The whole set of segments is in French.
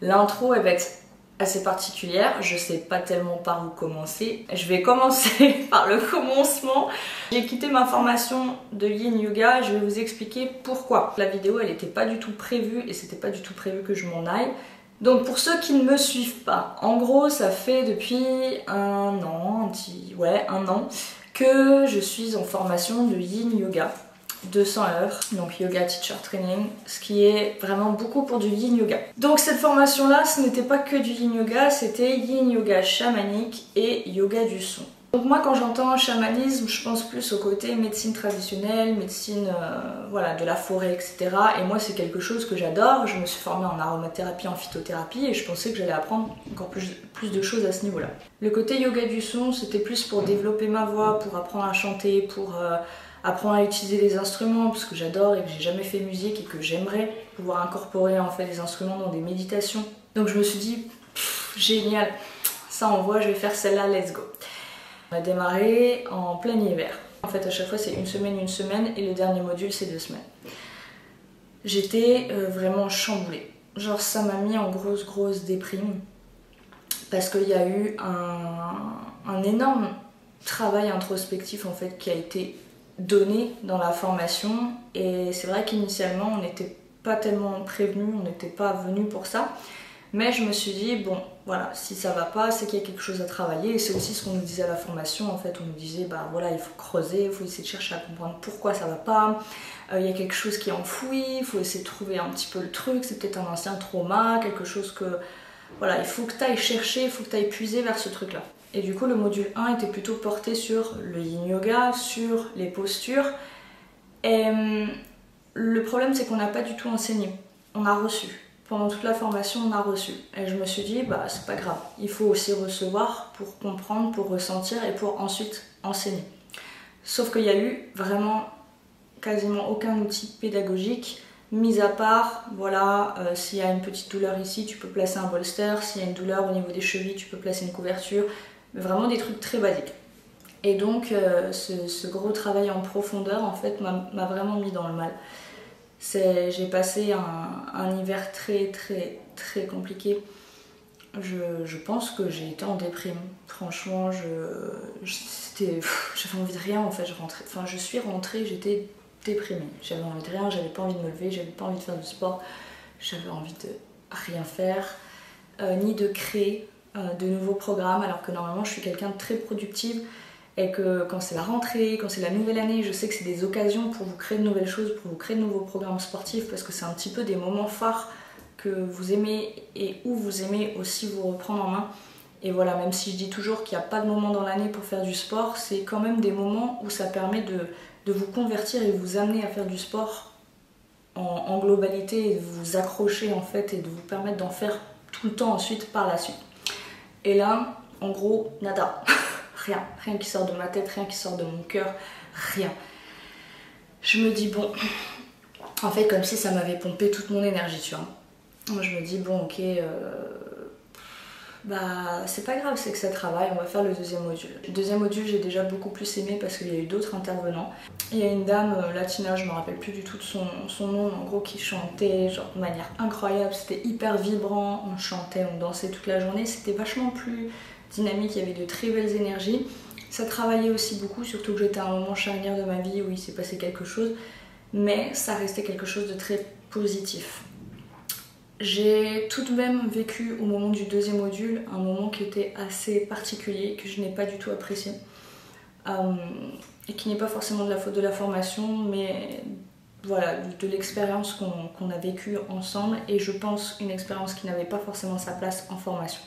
L'intro elle va être assez particulière, je sais pas tellement par où commencer. Je vais commencer par le commencement. J'ai quitté ma formation de Yin Yoga, je vais vous expliquer pourquoi. La vidéo elle était pas du tout prévue et c'était pas du tout prévu que je m'en aille. Donc pour ceux qui ne me suivent pas, en gros ça fait depuis un an que je suis en formation de Yin Yoga. 200 heures, donc Yoga Teacher Training, ce qui est vraiment beaucoup pour du Yin Yoga. Donc cette formation-là, ce n'était pas que du Yin Yoga, c'était Yin Yoga chamanique et Yoga du son. Donc moi quand j'entends chamanisme, je pense plus au côté médecine traditionnelle, médecine voilà, de la forêt, etc. Et moi c'est quelque chose que j'adore, je me suis formée en aromathérapie, en phytothérapie et je pensais que j'allais apprendre encore plus de choses à ce niveau-là. Le côté Yoga du son, c'était plus pour développer ma voix, pour apprendre à chanter, pour apprendre à utiliser les instruments parce que j'adore et que j'ai jamais fait musique et que j'aimerais pouvoir incorporer en fait les instruments dans des méditations. Donc je me suis dit génial, ça envoie, je vais faire celle-là, let's go. On a démarré en plein hiver. En fait à chaque fois c'est une semaine et le dernier module c'est 2 semaines. J'étais vraiment chamboulée. Genre ça m'a mis en grosse déprime parce qu'il y a eu un énorme travail introspectif en fait qui a été donné dans la formation et c'est vrai qu'initialement on n'était pas tellement prévenus, on n'était pas venus pour ça, mais je me suis dit bon voilà, si ça va pas c'est qu'il y a quelque chose à travailler et c'est aussi ce qu'on nous disait à la formation. En fait on nous disait bah voilà, il faut creuser, il faut essayer de chercher à comprendre pourquoi ça va pas, il y a quelque chose qui est enfoui, il faut essayer de trouver un petit peu le truc, c'est peut-être un ancien trauma, quelque chose que voilà, il faut que tu ailles chercher, il faut que tu ailles puiser vers ce truc là. Et du coup, le module 1 était plutôt porté sur le Yin Yoga, sur les postures. Et le problème, c'est qu'on n'a pas du tout enseigné. On a reçu. Pendant toute la formation, on a reçu. Et je me suis dit, bah c'est pas grave. Il faut aussi recevoir pour comprendre, pour ressentir et pour ensuite enseigner. Sauf qu'il y a eu vraiment quasiment aucun outil pédagogique, mis à part, voilà, s'il y a une petite douleur ici, tu peux placer un bolster. S'il y a une douleur au niveau des chevilles, tu peux placer une couverture. Vraiment des trucs très basiques. Et donc ce gros travail en profondeur en fait m'a vraiment mis dans le mal. J'ai passé un hiver très compliqué. Je pense que j'ai été en déprime. Franchement, j'avais envie de rien en fait. Je suis rentrée, j'étais déprimée. J'avais envie de rien, j'avais pas envie de me lever, j'avais pas envie de faire du sport, j'avais envie de rien faire, ni de créer de nouveaux programmes, alors que normalement je suis quelqu'un de très productive et que quand c'est la rentrée, quand c'est la nouvelle année, je sais que c'est des occasions pour vous créer de nouvelles choses, pour vous créer de nouveaux programmes sportifs parce que c'est un petit peu des moments phares que vous aimez et où vous aimez aussi vous reprendre en main. Et voilà, même si je dis toujours qu'il n'y a pas de moment dans l'année pour faire du sport, c'est quand même des moments où ça permet de vous convertir et de vous amener à faire du sport en globalité et de vous accrocher en fait et de vous permettre d'en faire tout le temps ensuite par la suite. Et là, en gros, nada. Rien qui sort de ma tête, rien qui sort de mon cœur, rien. Je me dis bon, en fait comme si ça m'avait pompé toute mon énergie, tu vois. Moi je me dis bon ok, bah c'est pas grave, c'est que ça travaille, on va faire le deuxième module. Le deuxième module j'ai déjà beaucoup plus aimé parce qu'il y a eu d'autres intervenants. Il y a une dame latina, je me rappelle plus du tout de son nom, en gros qui chantait genre de manière incroyable, c'était hyper vibrant, on chantait, on dansait toute la journée, c'était vachement plus dynamique, il y avait de très belles énergies. Ça travaillait aussi beaucoup, surtout que j'étais à un moment charnière de ma vie où il s'est passé quelque chose, mais ça restait quelque chose de très positif. J'ai tout de même vécu au moment du deuxième module un moment qui était assez particulier, que je n'ai pas du tout apprécié, et qui n'est pas forcément de la faute de la formation, mais voilà, de l'expérience qu'on a vécue ensemble, et je pense une expérience qui n'avait pas forcément sa place en formation.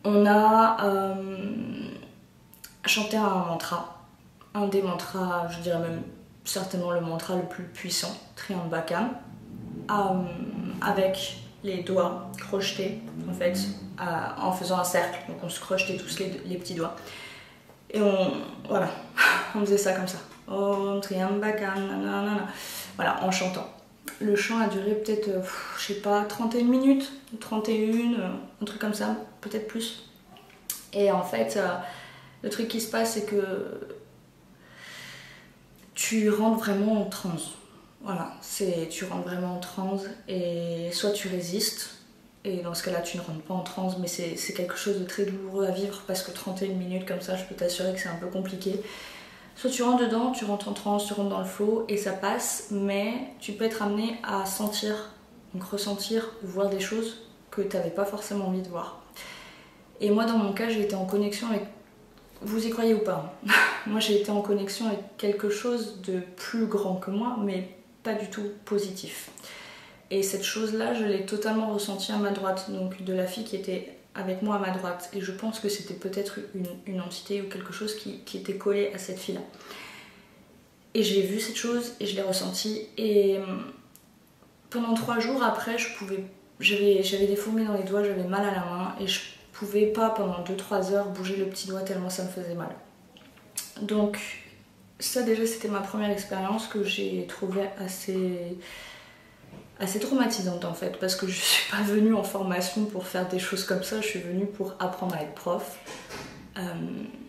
On a chanté un mantra, un des mantras, je dirais même certainement le mantra le plus puissant, Triambakam, avec les doigts crochetés en fait, en faisant un cercle, donc on se crochetait tous les petits doigts. Et voilà, on faisait ça comme ça. Om Triambakam, nanana. Voilà, en chantant. Le chant a duré peut-être, je sais pas, 31 minutes, 31, un truc comme ça, peut-être plus. Et en fait, le truc qui se passe, c'est que tu rentres vraiment en transe. Voilà, tu rentres vraiment en transe et soit tu résistes, Et dans ce cas-là, tu ne rentres pas en transe, mais c'est quelque chose de très douloureux à vivre parce que 31 minutes comme ça, je peux t'assurer que c'est un peu compliqué. Soit tu rentres dedans, tu rentres en transe, tu rentres dans le flow et ça passe, mais tu peux être amené à sentir, donc ressentir ou voir des choses que tu n'avais pas forcément envie de voir. Et moi, dans mon cas, j'ai été en connexion avec... Vous y croyez ou pas, hein. Moi, j'ai été en connexion avec quelque chose de plus grand que moi, mais pas du tout positif. Et cette chose-là, je l'ai totalement ressentie à ma droite, donc de la fille qui était avec moi à ma droite. Et je pense que c'était peut-être une entité ou quelque chose qui était collé à cette fille-là. Et j'ai vu cette chose et je l'ai ressentie. Et pendant 3 jours après, j'avais des fourmis dans les doigts, j'avais mal à la main et je pouvais pas pendant 2-3 heures bouger le petit doigt tellement ça me faisait mal. Donc ça déjà c'était ma première expérience que j'ai trouvée assez traumatisante en fait, parce que je suis pas venue en formation pour faire des choses comme ça, je suis venue pour apprendre à être prof.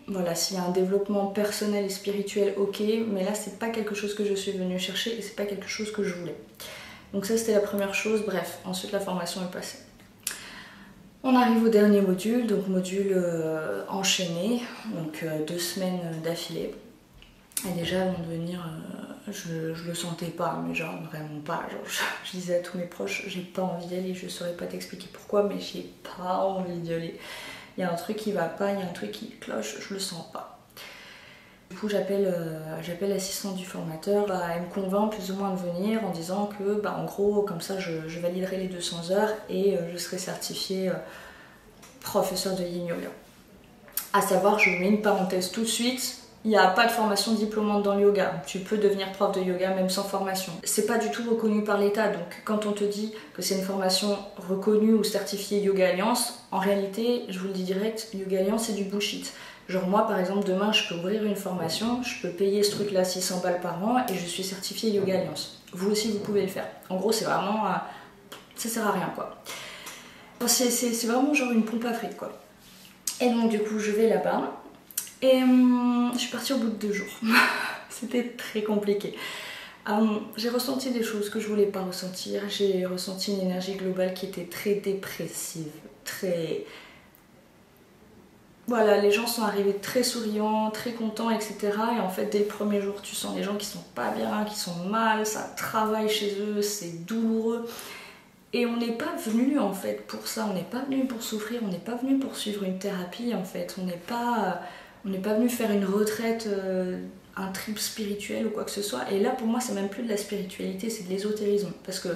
Voilà, s'il y a un développement personnel et spirituel, ok, mais là c'est pas quelque chose que je suis venue chercher et c'est pas quelque chose que je voulais. Donc ça c'était la première chose, bref, ensuite la formation est passée. On arrive au dernier module, donc module enchaîné, donc 2 semaines d'affilée. Et déjà avant de venir, je le sentais pas, mais genre vraiment pas. Genre, je disais à tous mes proches, j'ai pas envie d'y aller, je saurais pas t'expliquer pourquoi, mais j'ai pas envie d'y aller. Il y a un truc qui va pas, il y a un truc qui cloche, je le sens pas. Du coup j'appelle l'assistante du formateur, elle me convainc plus ou moins de venir en disant que en gros comme ça je validerai les 200 heures et je serai certifiée professeur de Yin Yoga. À savoir, je vous mets une parenthèse tout de suite, il n'y a pas de formation diplômante dans le yoga. Tu peux devenir prof de yoga même sans formation. C'est pas du tout reconnu par l'État, donc quand on te dit que c'est une formation reconnue ou certifiée Yoga Alliance, en réalité, je vous le dis direct, Yoga Alliance c'est du bullshit. Genre moi par exemple demain je peux ouvrir une formation, je peux payer ce truc là 600 balles par an et je suis certifiée Yoga Alliance. Vous aussi vous pouvez le faire. En gros c'est vraiment... ça sert à rien quoi. C'est vraiment genre une pompe à frites quoi. Et donc du coup je vais là-bas et je suis partie au bout de 2 jours. C'était très compliqué. J'ai ressenti des choses que je voulais pas ressentir. J'ai ressenti une énergie globale qui était très dépressive, très... Voilà, les gens sont arrivés très souriants, très contents, etc. Et en fait, dès le premier jour, tu sens des gens qui sont pas bien, qui sont mal, ça travaille chez eux, c'est douloureux. Et on n'est pas venu en fait pour ça, on n'est pas venu pour souffrir, on n'est pas venu pour suivre une thérapie en fait, on n'est pas venu faire une retraite, un trip spirituel ou quoi que ce soit. Et là pour moi c'est même plus de la spiritualité, c'est de l'ésotérisme. Parce que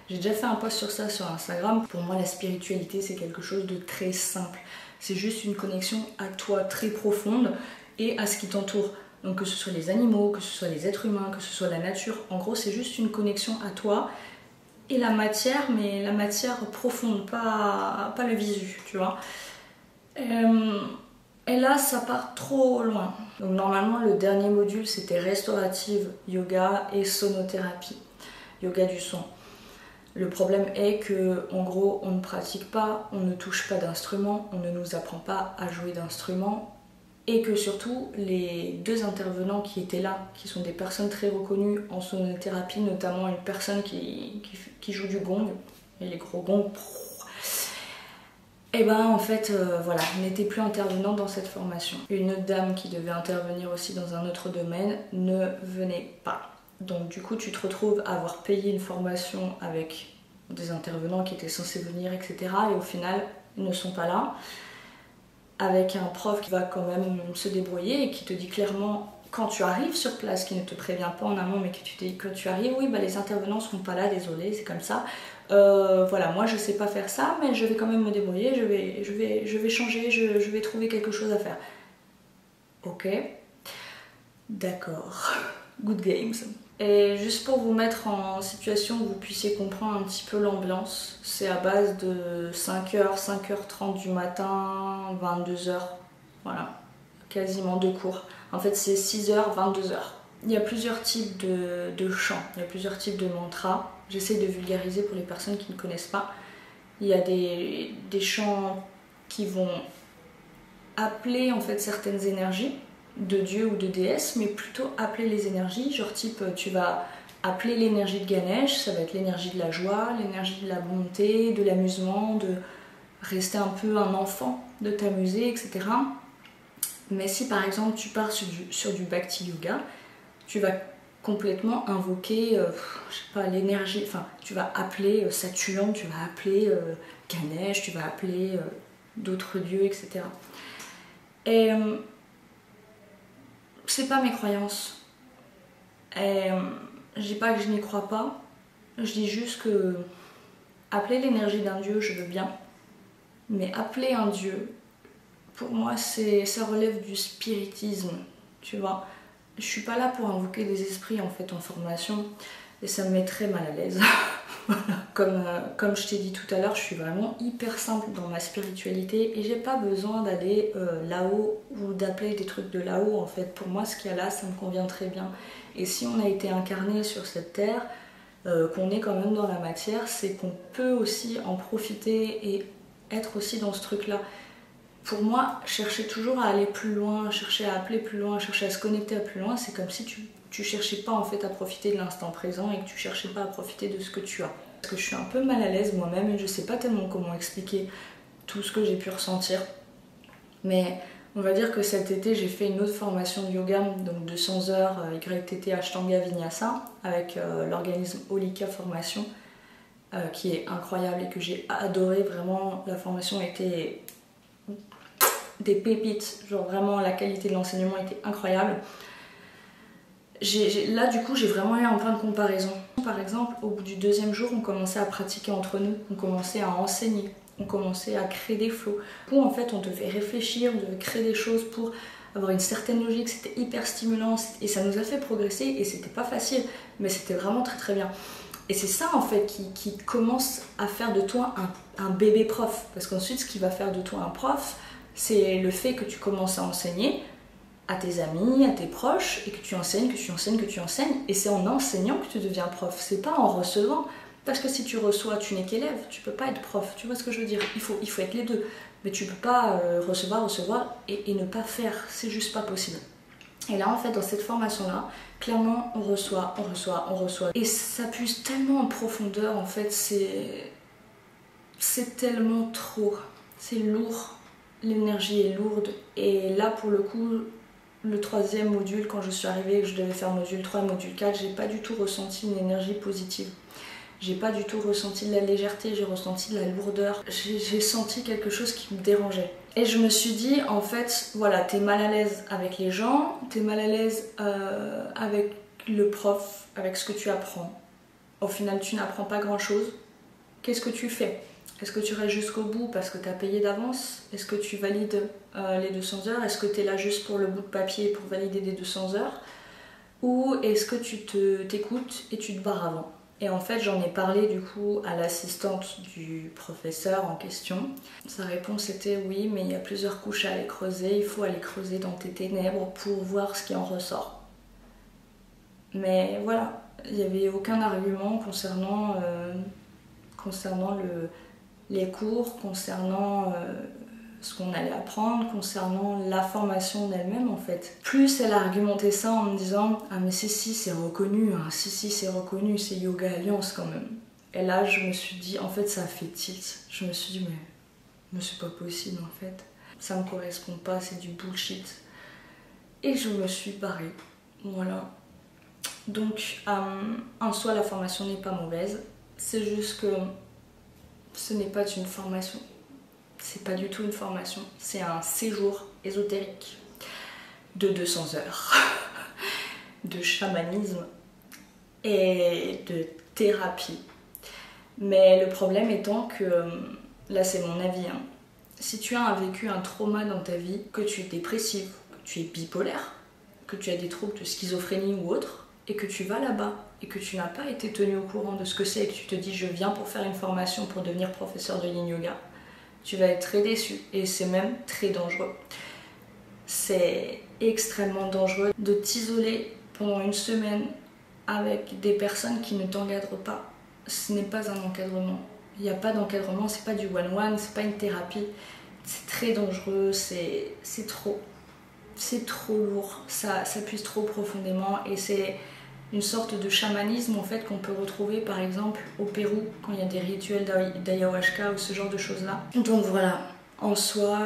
j'ai déjà fait un post sur ça sur Instagram. Pour moi la spiritualité c'est quelque chose de très simple. C'est juste une connexion à toi très profonde et à ce qui t'entoure. Donc que ce soit les animaux, que ce soit les êtres humains, que ce soit la nature. En gros c'est juste une connexion à toi. Et la matière, mais la matière profonde, pas le visu, tu vois. Et là, ça part trop loin. Donc normalement, le dernier module, c'était restaurative yoga et sonothérapie, yoga du son. Le problème est que, en gros, on ne pratique pas, on ne touche pas d'instruments, on ne nous apprend pas à jouer d'instruments. Et que surtout, les 2 intervenants qui étaient là, qui sont des personnes très reconnues en sonothérapie, notamment une personne qui joue du gong, et les gros gongs, et en fait, voilà, n'était plus intervenant dans cette formation. Une autre dame qui devait intervenir aussi dans un autre domaine ne venait pas. Donc du coup, tu te retrouves à avoir payé une formation avec des intervenants qui étaient censés venir, etc. Et au final, ils ne sont pas là. Avec un prof qui va quand même se débrouiller et qui te dit clairement quand tu arrives sur place, qui ne te prévient pas en amont mais que tu dis que tu arrives, oui les intervenants seront pas là, désolé, c'est comme ça. Voilà, moi je sais pas faire ça mais je vais quand même me débrouiller, je vais changer, je vais trouver quelque chose à faire. Ok, d'accord, good games. Et juste pour vous mettre en situation que vous puissiez comprendre un petit peu l'ambiance, c'est à base de 5h, 5h30 du matin, 22h, voilà, quasiment 2 cours. En fait c'est 6h, 22h. Il y a plusieurs types de chants, il y a plusieurs types de mantras. J'essaie de vulgariser pour les personnes qui ne connaissent pas. Il y a des chants qui vont appeler en fait certaines énergies de dieu ou de déesse, mais plutôt appeler les énergies, genre type tu vas appeler l'énergie de Ganesh, ça va être l'énergie de la joie, l'énergie de la bonté, de l'amusement, de rester un peu un enfant, de t'amuser, etc. Mais si par exemple tu pars sur du Bhakti Yoga, tu vas complètement invoquer, je sais pas, l'énergie, enfin tu vas appeler Saturne, tu vas appeler Ganesh, tu vas appeler d'autres dieux, etc. Et c'est pas mes croyances. Et je dis pas que je n'y crois pas, je dis juste que appeler l'énergie d'un dieu, je veux bien, mais appeler un dieu, pour moi, ça relève du spiritisme, tu vois. Je suis pas là pour invoquer des esprits en fait en formation, et ça me met très mal à l'aise. Comme je t'ai dit tout à l'heure, je suis vraiment hyper simple dans ma spiritualité et j'ai pas besoin d'aller là-haut ou d'appeler des trucs de là-haut en fait. Pour moi, ce qu'il y a là, ça me convient très bien. Et si on a été incarné sur cette terre, qu'on est quand même dans la matière, c'est qu'on peut aussi en profiter et être aussi dans ce truc-là. Pour moi, chercher toujours à aller plus loin, chercher à appeler plus loin, chercher à se connecter à plus loin, c'est comme si tu cherchais pas en fait à profiter de l'instant présent et que tu cherchais pas à profiter de ce que tu as. Parce que je suis un peu mal à l'aise moi-même et je sais pas tellement comment expliquer tout ce que j'ai pu ressentir. Mais on va dire que cet été, j'ai fait une autre formation de yoga, donc de 200 heures YTT Ashtanga Vinyasa, avec l'organisme Holika Formation, qui est incroyable et que j'ai adoré. Vraiment, la formation était des pépites, genre vraiment la qualité de l'enseignement était incroyable. Là du coup j'ai vraiment eu un point de comparaison. Par exemple, au bout du deuxième jour, on commençait à pratiquer entre nous, on commençait à enseigner, on commençait à créer des flows. Où en fait on devait réfléchir, on devait créer des choses pour avoir une certaine logique, c'était hyper stimulant et ça nous a fait progresser et c'était pas facile, mais c'était vraiment très très bien. Et c'est ça en fait qui commence à faire de toi un bébé prof, parce qu'ensuite ce qui va faire de toi un prof, c'est le fait que tu commences à enseigner à tes amis, à tes proches, et que tu enseignes, et c'est en enseignant que tu deviens prof, c'est pas en recevant, parce que si tu reçois, tu n'es qu'élève, tu peux pas être prof, tu vois ce que je veux dire, il faut être les deux, mais tu peux pas recevoir et ne pas faire, c'est juste pas possible. Et là en fait dans cette formation là, clairement on reçoit, et ça puise tellement en profondeur en fait, c'est tellement trop, c'est lourd. L'énergie est lourde et là pour le coup le troisième module, quand je suis arrivée et que je devais faire module 3 et module 4, j'ai pas du tout ressenti une énergie positive, j'ai pas du tout ressenti de la légèreté, j'ai ressenti de la lourdeur, j'ai senti quelque chose qui me dérangeait et je me suis dit en fait voilà, t'es mal à l'aise avec les gens, t'es mal à l'aise avec le prof, avec ce que tu apprends, au final tu n'apprends pas grand chose, qu'est-ce que tu fais? Est-ce que tu restes jusqu'au bout parce que tu as payé d'avance? Est-ce que tu valides les 200 heures? Est-ce que tu es là juste pour le bout de papier pour valider des 200 heures? Ou est-ce que tu t'écoutes et tu te barres avant? Et en fait, j'en ai parlé du coup à l'assistante du professeur en question. Sa réponse était oui, mais il y a plusieurs couches à aller creuser, il faut aller creuser dans tes ténèbres pour voir ce qui en ressort. Mais voilà, il n'y avait aucun argument concernant les cours, concernant ce qu'on allait apprendre, concernant la formation en elle-même en fait. Plus elle a argumenté ça en me disant « Ah mais si c'est reconnu, hein, si c'est reconnu, c'est Yoga Alliance quand même ». Et là je me suis dit, en fait ça a fait tilt. Je me suis dit mais c'est pas possible en fait. Ça me correspond pas, c'est du bullshit. Et je me suis barrée, voilà. Donc en soi la formation n'est pas mauvaise, c'est juste que ce n'est pas une formation, c'est pas du tout une formation, c'est un séjour ésotérique de 200 heures de chamanisme et de thérapie. Mais le problème étant que, là c'est mon avis, hein, si tu as vécu un trauma dans ta vie, que tu es dépressive, que tu es bipolaire, que tu as des troubles de schizophrénie ou autre, et que tu vas là-bas et que tu n'as pas été tenu au courant de ce que c'est et que tu te dis je viens pour faire une formation pour devenir professeur de yin yoga, tu vas être très déçu et c'est même très dangereux. C'est extrêmement dangereux de t'isoler pendant une semaine avec des personnes qui ne t'encadrent pas. Ce n'est pas un encadrement. Il n'y a pas d'encadrement, c'est pas du one-one, c'est pas une thérapie. C'est très dangereux, c'est trop. C'est trop lourd, ça puise trop profondément et c'est une sorte de chamanisme en fait qu'on peut retrouver par exemple au Pérou quand il y a des rituels d'ayahuasca ou ce genre de choses là. Donc voilà, en soi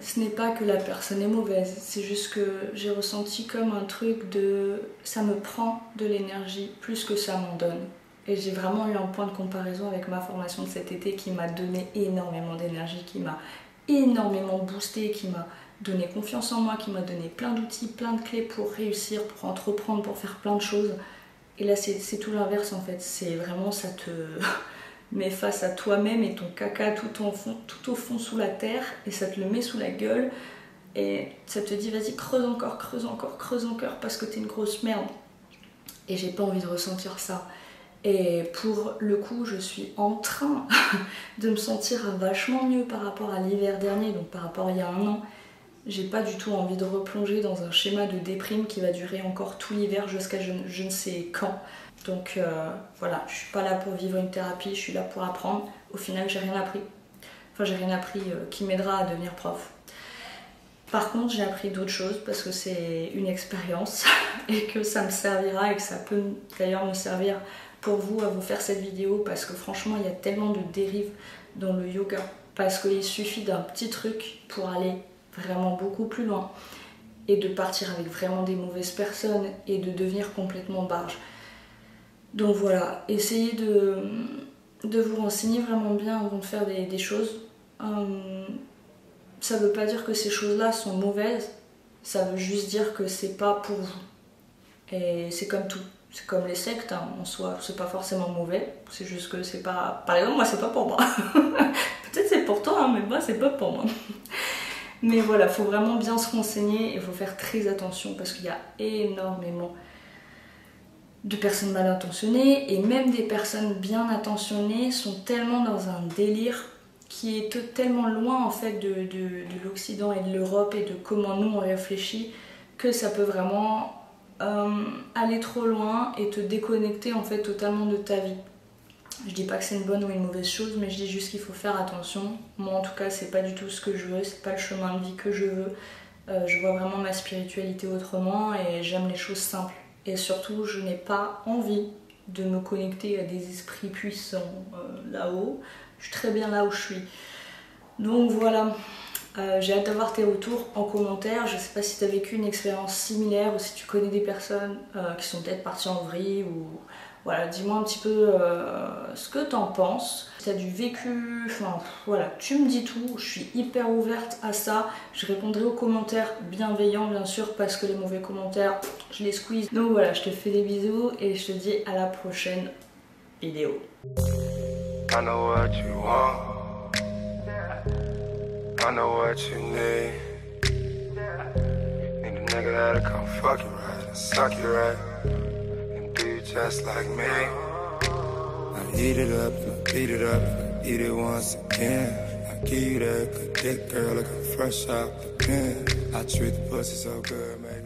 ce n'est pas que la personne est mauvaise, c'est juste que j'ai ressenti comme un truc de ça me prend de l'énergie plus que ça m'en donne. Et j'ai vraiment eu un point de comparaison avec ma formation de cet été qui m'a donné énormément d'énergie, qui m'a énormément boosté, qui m'a donné confiance en moi, qui m'a donné plein d'outils, plein de clés pour réussir, pour entreprendre, pour faire plein de choses. Et là c'est tout l'inverse en fait, c'est vraiment ça te met face à toi-même et ton caca tout au fond sous la terre et ça te le met sous la gueule et ça te dit vas-y creuse encore parce que t'es une grosse merde. Et j'ai pas envie de ressentir ça. Et pour le coup, je suis en train de me sentir vachement mieux par rapport à l'hiver dernier, donc par rapport à il y a un an. J'ai pas du tout envie de replonger dans un schéma de déprime qui va durer encore tout l'hiver jusqu'à je ne sais quand. Donc voilà, je suis pas là pour vivre une thérapie, je suis là pour apprendre. Au final, j'ai rien appris. Enfin, j'ai rien appris qui m'aidera à devenir prof. Par contre, j'ai appris d'autres choses parce que c'est une expérience et que ça me servira et que ça peut d'ailleurs me servir pour vous à vous faire cette vidéo parce que franchement il y a tellement de dérives dans le yoga parce qu'il suffit d'un petit truc pour aller vraiment beaucoup plus loin et de partir avec vraiment des mauvaises personnes et de devenir complètement barge. Donc voilà, essayez de vous renseigner vraiment bien avant de faire des choses. Ça veut pas dire que ces choses-là sont mauvaises, ça veut juste dire que c'est pas pour vous. Et c'est comme tout. C'est comme les sectes, hein, en soi, c'est pas forcément mauvais, c'est juste que c'est pas... Par exemple, moi, c'est pas pour moi. Peut-être c'est pour toi, hein, mais moi, c'est pas pour moi. Mais voilà, faut vraiment bien se renseigner et faut faire très attention parce qu'il y a énormément de personnes mal intentionnées et même des personnes bien intentionnées sont tellement dans un délire qui est tellement loin en fait de l'Occident et de l'Europe et de comment nous on réfléchit que ça peut vraiment... aller trop loin et te déconnecter en fait totalement de ta vie. Je dis pas que c'est une bonne ou une mauvaise chose, mais je dis juste qu'il faut faire attention. Moi en tout cas c'est pas du tout ce que je veux, c'est pas le chemin de vie que je veux. Je vois vraiment ma spiritualité autrement et j'aime les choses simples. Et surtout je n'ai pas envie de me connecter à des esprits puissants là-haut. Je suis très bien là où je suis. Donc voilà. J'ai hâte d'avoir tes retours en commentaire. Je sais pas si tu as vécu une expérience similaire ou si tu connais des personnes qui sont peut-être parties en vrille ou voilà, dis-moi un petit peu ce que t'en penses. Si t'as du vécu, enfin voilà, tu me dis tout. Je suis hyper ouverte à ça. Je répondrai aux commentaires bienveillants bien sûr parce que les mauvais commentaires, je les squeeze. Donc voilà, je te fais des bisous et je te dis à la prochaine vidéo. I know what you want. I know what you need. Need a nigga that'll come fuck you right and suck you right and do you just like me. I eat it up, I beat it up, I eat it once again. I give you that good dick, girl, looking fresh out the pen. I treat the pussy so good, man.